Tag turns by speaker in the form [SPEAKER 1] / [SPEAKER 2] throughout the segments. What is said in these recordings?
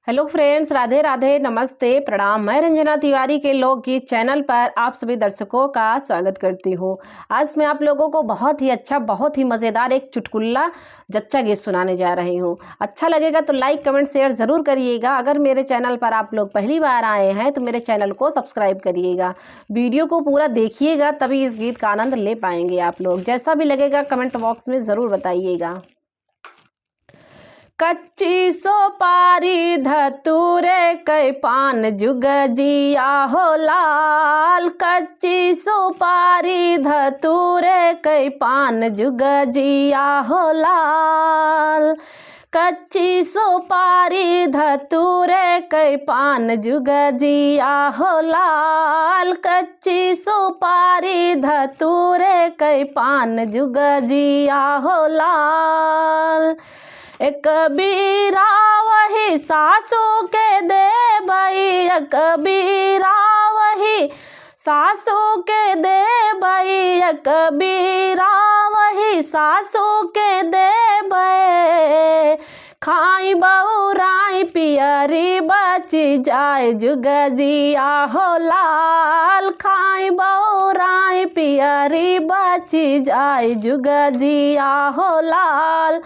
[SPEAKER 1] Hello friends, Radhe Radhe, नमस्ते, प्रणाम। मैं रंजना तिवारी के लोकगीत चैनल पर आप सभी दर्शकों का स्वागत करती हूँ। आज मैं आप लोगों को बहुत ही अच्छा, बहुत ही मज़ेदार एक चुटकुला जच्चा गीत सुनाने जा रही हूँ। अच्छा लगेगा तो लाइक, कमेंट, शेयर ज़रूर करिएगा। अगर मेरे चैनल पर आप लोग पहली बार आए हैं तो मेरे चैनल को सब्सक्राइब करिएगा। वीडियो को पूरा देखिएगा, तभी इस गीत का आनंद ले पाएंगे आप लोग। जैसा भी लगेगा कमेंट बॉक्स में ज़रूर बताइएगा। कच्ची सोपारी धतूरे कै पान जुग जिया हो लाल। कच्ची सोपारी धतूरे कै पान जुग जिया हो लाल। कच्ची सोपारी धतूरे कै पान जुग जिया हो लाल। कच्ची सोपारी धतूरे कै पान जुग जिया हो लाल। एक बीरा वही सासू के दे बई, एक बीरा वही सासू के दे बई, एक बीरा वही सासू के दे बई। खाई बउराई पियरी बची जाए जुग जिया हो लाल। खाई बउराई पियरी बची जाए जुग जिया हो लाल।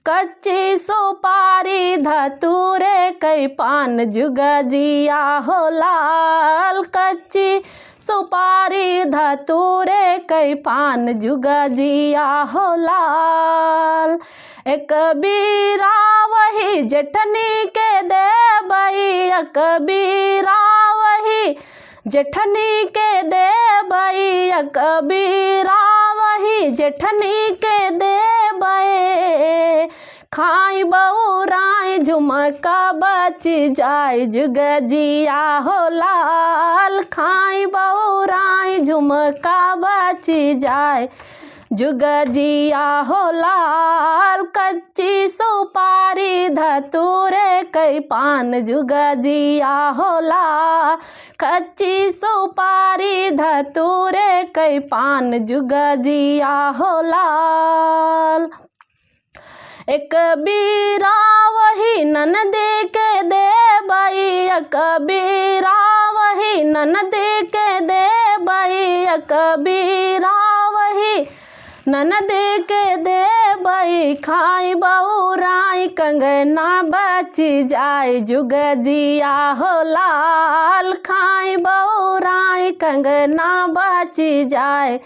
[SPEAKER 1] कच्ची सोपारी धतूरे कै पान जुग जिया हो लाल। कच्ची सुपारी धतूरे कै पान जुग जिया हो लाल। एक बीरा वही जेठनी के दे बई, एक बीरा वही जेठनी के दे बई, एक बीरा वही जेठनी के दे बई। खाई बउराई झुमका बची जाए जुग जिया हो लाल। खाई बउराई झुमका बची जाए जुग जिया हो लाल। कच्ची सुपारी धतूरे कै पान जुग जिया हो लाल। कच्ची सुपारी धतूरे कै पान जुग जिया हो लाल। एक बीरा वही ननदी के दे बई, एक बीरा वही ननदी के दे बई, एक बीरा वही ननदी के दे बई। खाई बउराई कंगना बची जाए जुग जिया हो लाल। खाई बउराई कंगना बची जाए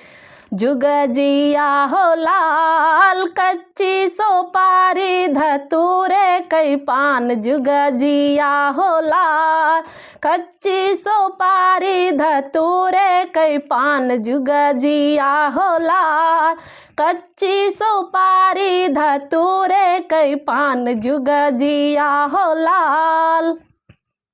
[SPEAKER 1] जुग जिया हो लाल। कच्ची सोपारी धतूरे कै पान जुग जिया हो लाल। कच्ची सोपारी धतूरे कै पान जुग जिया हो लाल। कच्ची सोपारी धतूरे कै पान जुग जिया हो लाल।